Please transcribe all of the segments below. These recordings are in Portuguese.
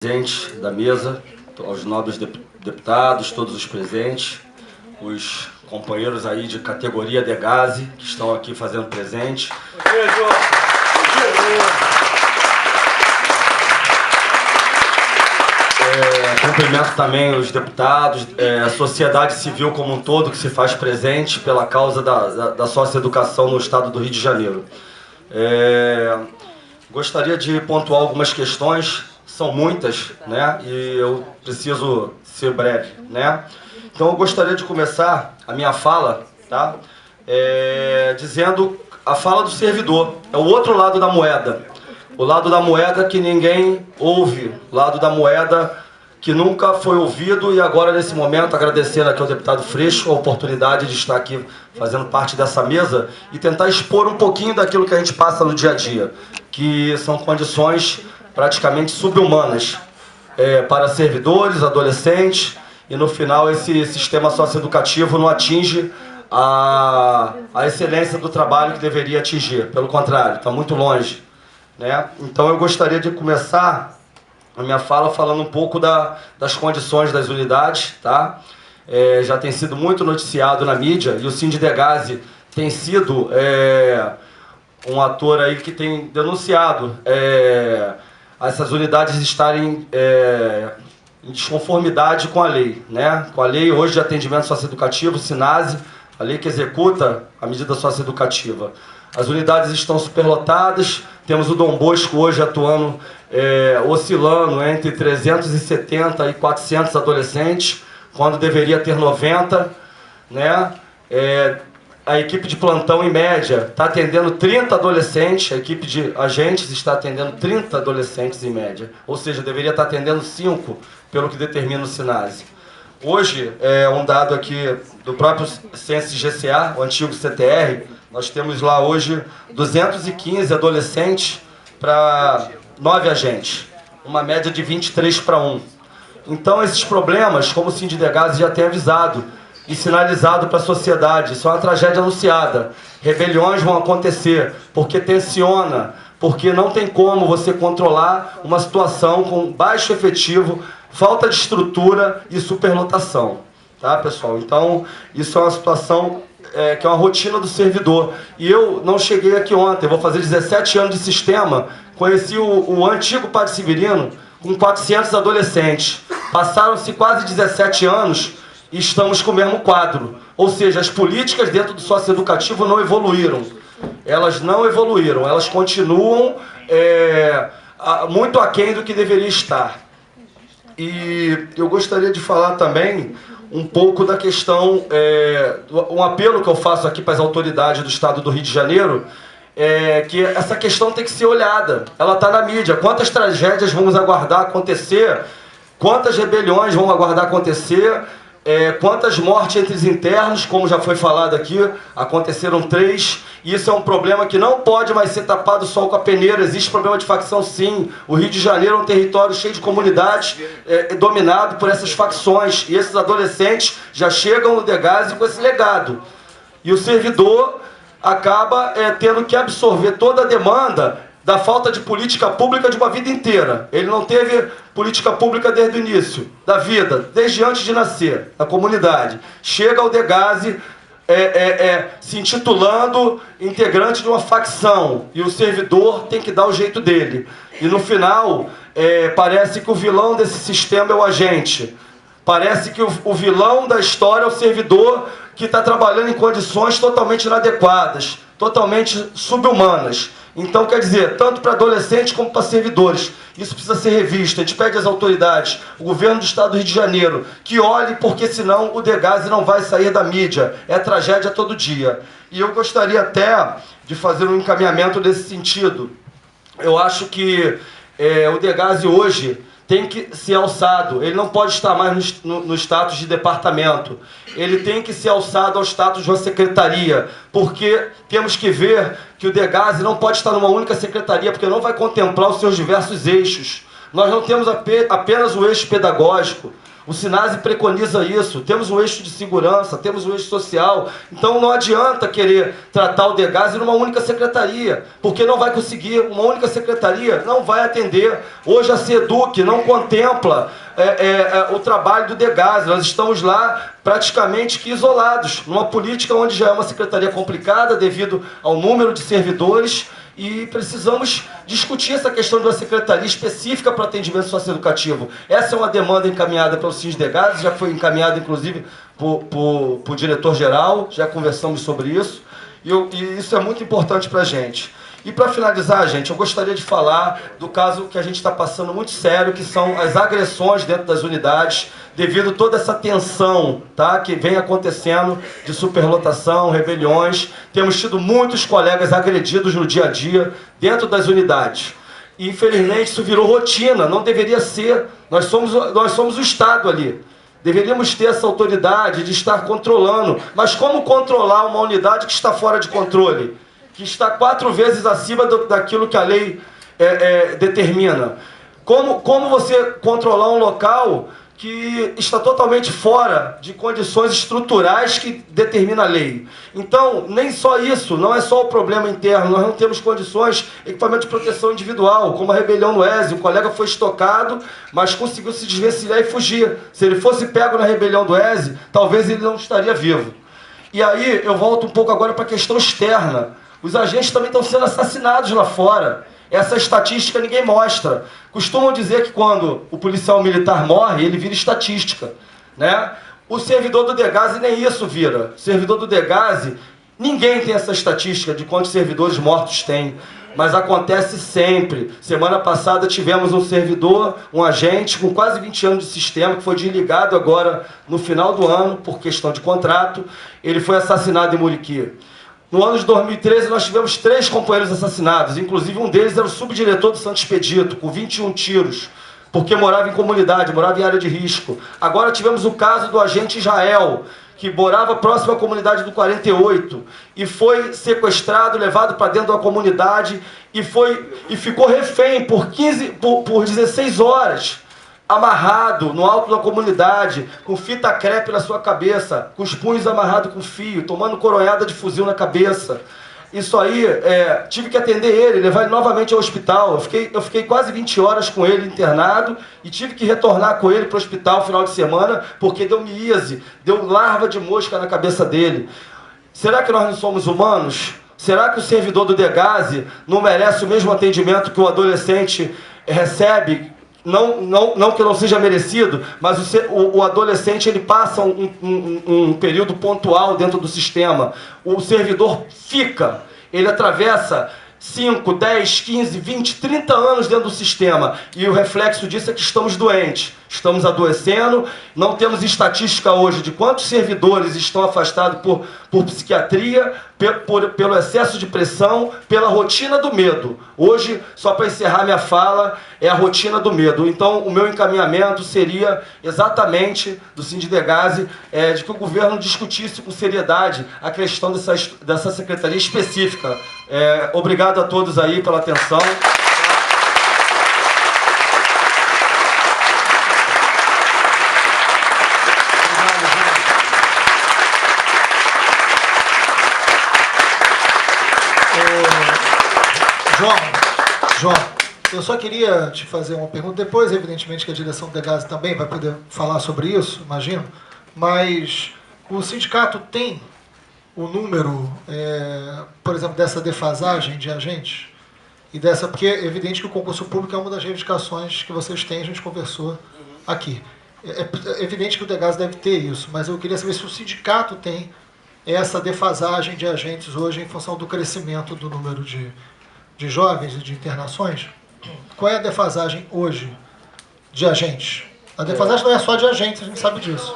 Presente da mesa, aos nobres deputados, todos os presentes, os companheiros aí de categoria Degase, que estão aqui fazendo presente. Cumprimento também os deputados, a sociedade civil como um todo que se faz presente pela causa da socioeducação no estado do Rio de Janeiro. Gostaria de pontuar algumas questões. São muitas, né? E eu preciso ser breve, né? Então eu gostaria de começar a minha fala, tá? Dizendo a fala do servidor. É o outro lado da moeda. O lado da moeda que ninguém ouve. O lado da moeda que nunca foi ouvido. E agora, nesse momento, agradecendo aqui ao deputado Freixo a oportunidade de estar aqui fazendo parte dessa mesa e tentar expor um pouquinho daquilo que a gente passa no dia a dia, que são condições praticamente subhumanas para servidores, adolescentes, e no final esse sistema socioeducativo não atinge a excelência do trabalho que deveria atingir. Pelo contrário, está muito longe, né? Então eu gostaria de começar a minha fala falando um pouco das condições das unidades, tá? Já tem sido muito noticiado na mídia, e o Sindegase tem sido um ator aí que tem denunciado essas unidades estarem em desconformidade com a lei, né? Com a lei hoje de atendimento socioeducativo, SINASE, a lei que executa a medida socioeducativa. As unidades estão superlotadas, temos o Dom Bosco hoje atuando, oscilando entre 370 e 400 adolescentes, quando deveria ter 90, né? A equipe de plantão, em média, está atendendo 30 adolescentes, a equipe de agentes está atendendo 30 adolescentes, em média. Ou seja, deveria estar atendendo 5, pelo que determina o SINASE. Hoje, um dado aqui do próprio Census GCA, o antigo CTR, nós temos lá hoje 215 adolescentes para 9 agentes, uma média de 23 para 1. Então, esses problemas, como o Sindegase já tem avisado, e sinalizado para a sociedade, isso é uma tragédia anunciada. Rebeliões vão acontecer, porque tensiona, porque não tem como você controlar uma situação com baixo efetivo, falta de estrutura e superlotação. Tá, pessoal? Então, isso é uma situação que é uma rotina do servidor. E eu não cheguei aqui ontem, vou fazer 17 anos de sistema, conheci o antigo Padre Severino com 400 adolescentes. Passaram-se quase 17 anos e estamos com o mesmo quadro. Ou seja, as políticas dentro do socioeducativo não evoluíram. Elas não evoluíram, elas continuam muito aquém do que deveria estar. E eu gostaria de falar também um pouco da questão, um apelo que eu faço aqui para as autoridades do estado do Rio de Janeiro, que essa questão tem que ser olhada. Ela está na mídia. Quantas tragédias vamos aguardar acontecer? Quantas rebeliões vão aguardar acontecer? Quantas mortes entre os internos, como já foi falado aqui, aconteceram 3, e isso é um problema que não pode mais ser tapado só com a peneira. Existe problema de facção, sim. O Rio de Janeiro é um território cheio de comunidades dominado por essas facções, e esses adolescentes já chegam no Degase com esse legado, e o servidor acaba tendo que absorver toda a demanda da falta de política pública de uma vida inteira. Ele não teve política pública desde o início da vida, desde antes de nascer, na comunidade. Chega ao Degase se intitulando integrante de uma facção, e o servidor tem que dar o jeito dele. E no final, parece que o vilão desse sistema é o agente. Parece que o vilão da história é o servidor que está trabalhando em condições totalmente inadequadas, totalmente subhumanas. Então, quer dizer, tanto para adolescentes como para servidores, isso precisa ser revisto. A gente pede às autoridades, o governo do estado do Rio de Janeiro, que olhe, porque senão o Degase não vai sair da mídia. É tragédia todo dia. E eu gostaria até de fazer um encaminhamento nesse sentido. Eu acho que o Degase hoje tem que ser alçado. Ele não pode estar mais no status de departamento. Ele tem que ser alçado ao status de uma secretaria, porque temos que ver que o Degase não pode estar numa única secretaria, porque não vai contemplar os seus diversos eixos. Nós não temos apenas o eixo pedagógico, O SINASE preconiza isso. Temos um eixo de segurança, temos um eixo social. Então não adianta querer tratar o DEGASE numa única secretaria, porque não vai conseguir. Uma única secretaria não vai atender. Hoje a SEDUC não contempla o trabalho do DEGASE. Nós estamos lá praticamente que isolados, numa política onde já é uma secretaria complicada devido ao número de servidores, e precisamos discutir essa questão de uma secretaria específica para atendimento socioeducativo. Essa é uma demanda encaminhada pelo SINDEGASE, já foi encaminhada, inclusive, por o diretor-geral, já conversamos sobre isso, e isso é muito importante para a gente. E para finalizar, gente, eu gostaria de falar do caso que a gente está passando muito sério, que são as agressões dentro das unidades, devido a toda essa tensão, tá, que vem acontecendo de superlotação, rebeliões. Temos tido muitos colegas agredidos no dia a dia dentro das unidades. E, infelizmente, isso virou rotina, não deveria ser. Nós somos o Estado ali. Deveríamos ter essa autoridade de estar controlando. Mas como controlar uma unidade que está fora de controle? Que está 4 vezes acima daquilo que a lei determina. Como você controlar um local que está totalmente fora de condições estruturais que determina a lei? Então, nem só isso, não é só o problema interno, nós não temos condições, equipamento de proteção individual, como a rebelião no ESE, o colega foi estocado, mas conseguiu se desvencilhar e fugir. Se ele fosse pego na rebelião do ESE, talvez ele não estaria vivo. E aí, eu volto um pouco agora para a questão externa. Os agentes também estão sendo assassinados lá fora. Essa estatística ninguém mostra. Costumam dizer que quando o policial militar morre, ele vira estatística, né? O servidor do DEGASE nem isso vira. O servidor do DEGASE, ninguém tem essa estatística de quantos servidores mortos tem. Mas acontece sempre. Semana passada tivemos um servidor, um agente com quase 20 anos de sistema, que foi desligado agora no final do ano, por questão de contrato. Ele foi assassinado em Muriqui. No ano de 2013, nós tivemos 3 companheiros assassinados, inclusive um deles era o subdiretor do Santo Expedito, com 21 tiros, porque morava em comunidade, morava em área de risco. Agora tivemos o caso do agente Israel, que morava próximo à comunidade do 48, e foi sequestrado, levado para dentro da comunidade, e ficou refém por 16 horas, amarrado no alto da comunidade, com fita crepe na sua cabeça, com os punhos amarrados com fio, tomando coronhada de fuzil na cabeça. Isso aí, tive que atender ele, levar ele novamente ao hospital. Eu fiquei quase 20 horas com ele internado e tive que retornar com ele para o hospital no final de semana, porque deu miíase, deu larva de mosca na cabeça dele. Será que nós não somos humanos? Será que o servidor do DEGASE não merece o mesmo atendimento que o adolescente recebe? Não que não seja merecido, mas o adolescente ele passa um período pontual dentro do sistema. O servidor fica, ele atravessa 5, 10, 15, 20, 30 anos dentro do sistema. E o reflexo disso é que estamos doentes, estamos adoecendo. Não temos estatística hoje de quantos servidores estão afastados por psiquiatria, pelo excesso de pressão, pela rotina do medo. Hoje, só para encerrar minha fala, é a rotina do medo. Então, o meu encaminhamento seria exatamente do SINDEGASE, de que o governo discutisse com seriedade a questão dessa secretaria específica. Obrigado a todos aí pela atenção. João, eu só queria te fazer uma pergunta. Depois, evidentemente, que a direção do DEGASE também vai poder falar sobre isso, imagino. Mas o sindicato tem o número, por exemplo, dessa defasagem de agentes? E porque é evidente que o concurso público é uma das reivindicações que vocês têm, a gente conversou aqui. É evidente que o DEGASE deve ter isso, mas eu queria saber se o sindicato tem essa defasagem de agentes hoje em função do crescimento do número de jovens e de internações. Qual é a defasagem hoje de agentes? A defasagem não é só de agentes, a gente sabe disso.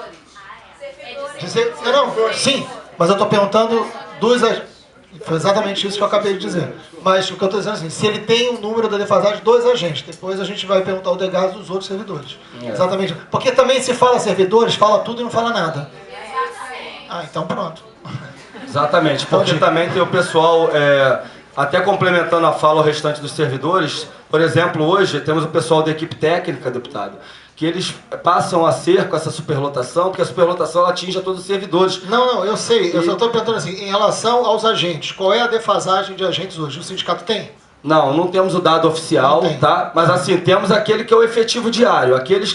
Sim, mas eu estou perguntando dos agentes. Foi exatamente isso que eu acabei de dizer. Mas o que eu estou dizendo é assim, se ele tem um número da defasagem dos agentes, depois a gente vai perguntar o DEGASE dos outros servidores. Exatamente. Porque também se fala servidores, fala tudo e não fala nada. Ah, então pronto. Exatamente, porque também tem o pessoal, até complementando a fala ao restante dos servidores, Por exemplo, hoje temos o pessoal da equipe técnica, deputado, que eles passam a ser com essa superlotação, porque a superlotação ela atinge a todos os servidores. Não, eu sei. Eu só estou perguntando assim, em relação aos agentes, qual é a defasagem de agentes hoje? O sindicato tem? Não temos o dado oficial, tá? Mas assim, temos aquele que é o efetivo diário, aqueles